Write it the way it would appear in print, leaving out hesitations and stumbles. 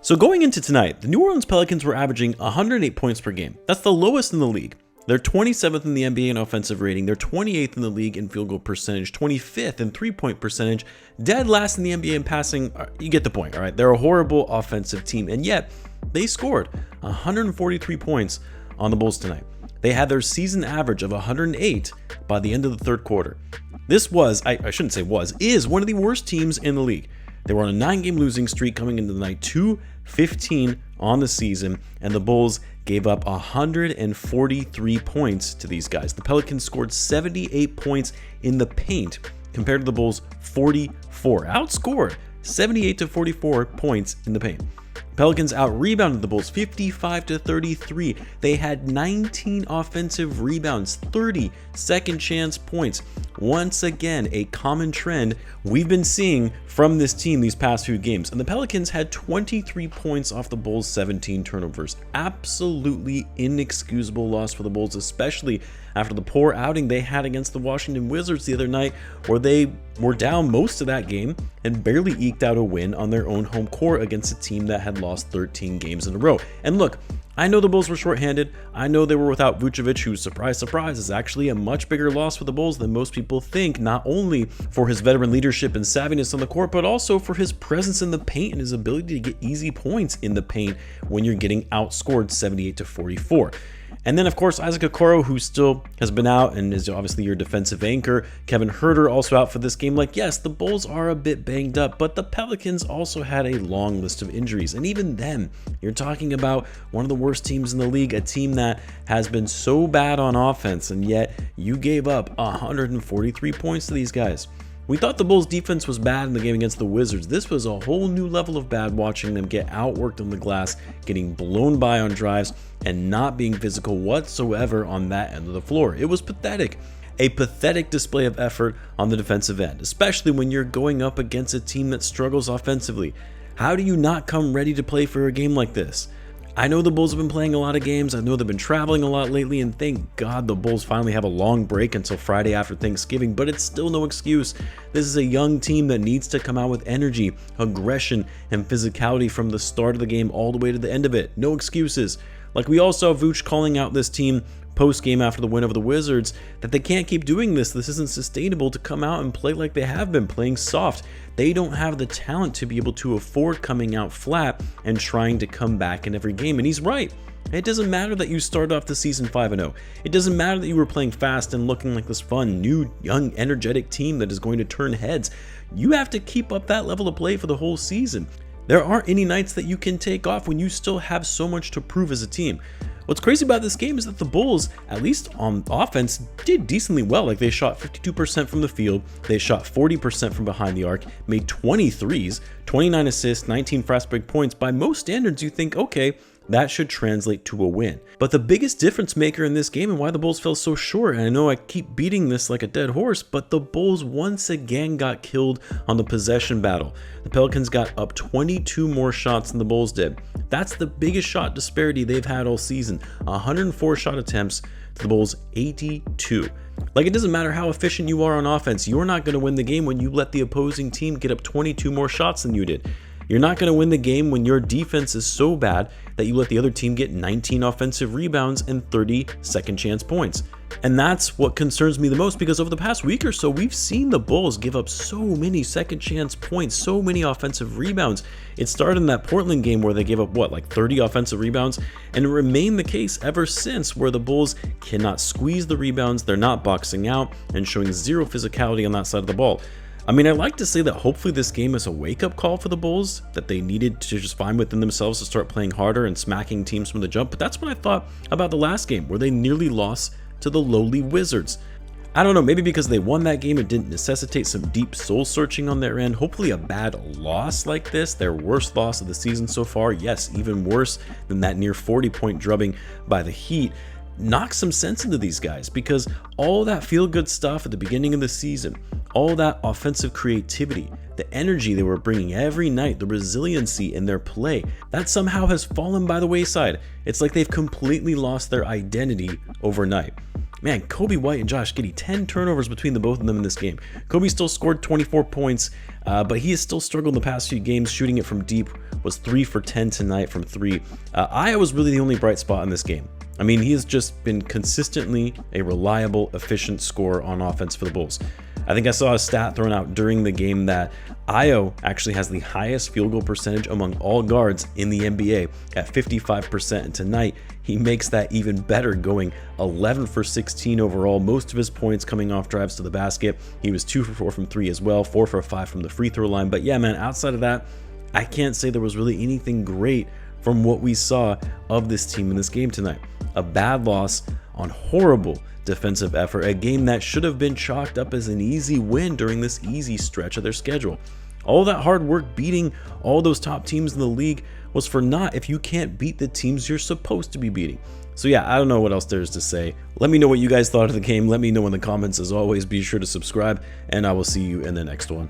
So going into tonight, the New Orleans Pelicans were averaging 108 points per game. That's the lowest in the league. They're 27th in the NBA in offensive rating. They're 28th in the league in field goal percentage, 25th in three-point percentage, dead last in the NBA in passing. You get the point, all right? They're a horrible offensive team, and yet they scored 143 points on the Bulls tonight. They had their season average of 108 by the end of the third quarter. This was, I shouldn't say was, is one of the worst teams in the league. They were on a 9-game losing streak coming into the night, 2-15 on the season, and the Bulls gave up 143 points to these guys. The Pelicans scored 78 points in the paint compared to the Bulls' 44. Outscored 78-44 points in the paint. Pelicans out-rebounded the Bulls 55-33. They had 19 offensive rebounds, 30 second chance points. Once again, a common trend we've been seeing from this team these past few games. And the Pelicans had 23 points off the Bulls' 17 turnovers. Absolutely inexcusable loss for the Bulls, especially after the poor outing they had against the Washington Wizards the other night, where they were down most of that game and barely eked out a win on their own home court against a team that had lost 13 games in a row. And look, I know the Bulls were shorthanded. I know they were without Vucevic, who, surprise, surprise, is actually a much bigger loss for the Bulls than most people think, not only for his veteran leadership and savviness on the court, but also for his presence in the paint and his ability to get easy points in the paint when you're getting outscored 78-44. And then, of course, Isaac Okoro, who still has been out and is obviously your defensive anchor. Kevin Huerter also out for this game. Like, yes, the Bulls are a bit banged up, but the Pelicans also had a long list of injuries. And even then, you're talking about one of the worst teams in the league, a team that has been so bad on offense, and yet you gave up 143 points to these guys. We thought the Bulls' defense was bad in the game against the Wizards. This was a whole new level of bad, watching them get outworked on the glass, getting blown by on drives, and not being physical whatsoever on that end of the floor. It was pathetic. A pathetic display of effort on the defensive end, especially when you're going up against a team that struggles offensively. How do you not come ready to play for a game like this? I know the Bulls have been playing a lot of games. I know they've been traveling a lot lately, and thank God the Bulls finally have a long break until Friday after Thanksgiving, but it's still no excuse. This is a young team that needs to come out with energy, aggression, and physicality from the start of the game all the way to the end of it. No excuses. Like, we all saw Vooch calling out this team post-game after the win over the Wizards that they can't keep doing this. This isn't sustainable to come out and play like they have been, playing soft. They don't have the talent to be able to afford coming out flat and trying to come back in every game. And he's right. It doesn't matter that you started off the season 5-0. It doesn't matter that you were playing fast and looking like this fun, new, young, energetic team that is going to turn heads. You have to keep up that level of play for the whole season. There aren't any nights that you can take off when you still have so much to prove as a team. What's crazy about this game is that the Bulls, at least on offense, did decently well. Like, they shot 52% from the field, they shot 40% from behind the arc, made 20 threes, 29 assists, 19 fast break points. By most standards, you think, okay, that should translate to a win. But the biggest difference maker in this game, and why the Bulls fell so short, and I know I keep beating this like a dead horse, but the Bulls once again got killed on the possession battle. The Pelicans got up 22 more shots than the Bulls did. That's the biggest shot disparity they've had all season. 104 shot attempts to the Bulls' 82. Like, it doesn't matter how efficient you are on offense, you're not going to win the game when you let the opposing team get up 22 more shots than you did. You're not going to win the game when your defense is so bad that you let the other team get 19 offensive rebounds and 30 second chance points. And that's what concerns me the most, because over the past week or so, we've seen the Bulls give up so many second chance points, so many offensive rebounds. It started in that Portland game where they gave up, like 30 offensive rebounds, and it remained the case ever since, where the Bulls cannot squeeze the rebounds, they're not boxing out, and showing zero physicality on that side of the ball. I mean, I'd like to say that hopefully this game is a wake-up call for the Bulls, that they needed to just find within themselves to start playing harder and smacking teams from the jump, but that's what I thought about the last game, where they nearly lost to the lowly Wizards. I don't know, maybe because they won that game, it didn't necessitate some deep soul-searching on their end. Hopefully a bad loss like this, their worst loss of the season so far, yes, even worse than that near 40-point drubbing by the Heat, knock some sense into these guys, because all that feel-good stuff at the beginning of the season, all that offensive creativity, the energy they were bringing every night, the resiliency in their play, that somehow has fallen by the wayside. It's like they've completely lost their identity overnight. Man, Kobe White and Josh Giddey, 10 turnovers between the both of them in this game. Kobe still scored 24 points, but he has still struggled in the past few games. Shooting it from deep, was 3 for 10 tonight from 3. Io was really the only bright spot in this game. I mean, he has just been consistently a reliable, efficient scorer on offense for the Bulls. I think I saw a stat thrown out during the game that Io actually has the highest field goal percentage among all guards in the NBA at 55%, and tonight he makes that even better, going 11 for 16 overall, most of his points coming off drives to the basket. He was 2 for 4 from 3 as well, 4 for 5 from the free throw line. But yeah, man, outside of that, I can't say there was really anything great from what we saw of this team in this game tonight. A bad loss on horrible defensive effort, a game that should have been chalked up as an easy win during this easy stretch of their schedule. All that hard work beating all those top teams in the league was for naught if you can't beat the teams you're supposed to be beating. So yeah, I don't know what else there is to say. Let me know what you guys thought of the game. Let me know in the comments. As always, be sure to subscribe, and I will see you in the next one.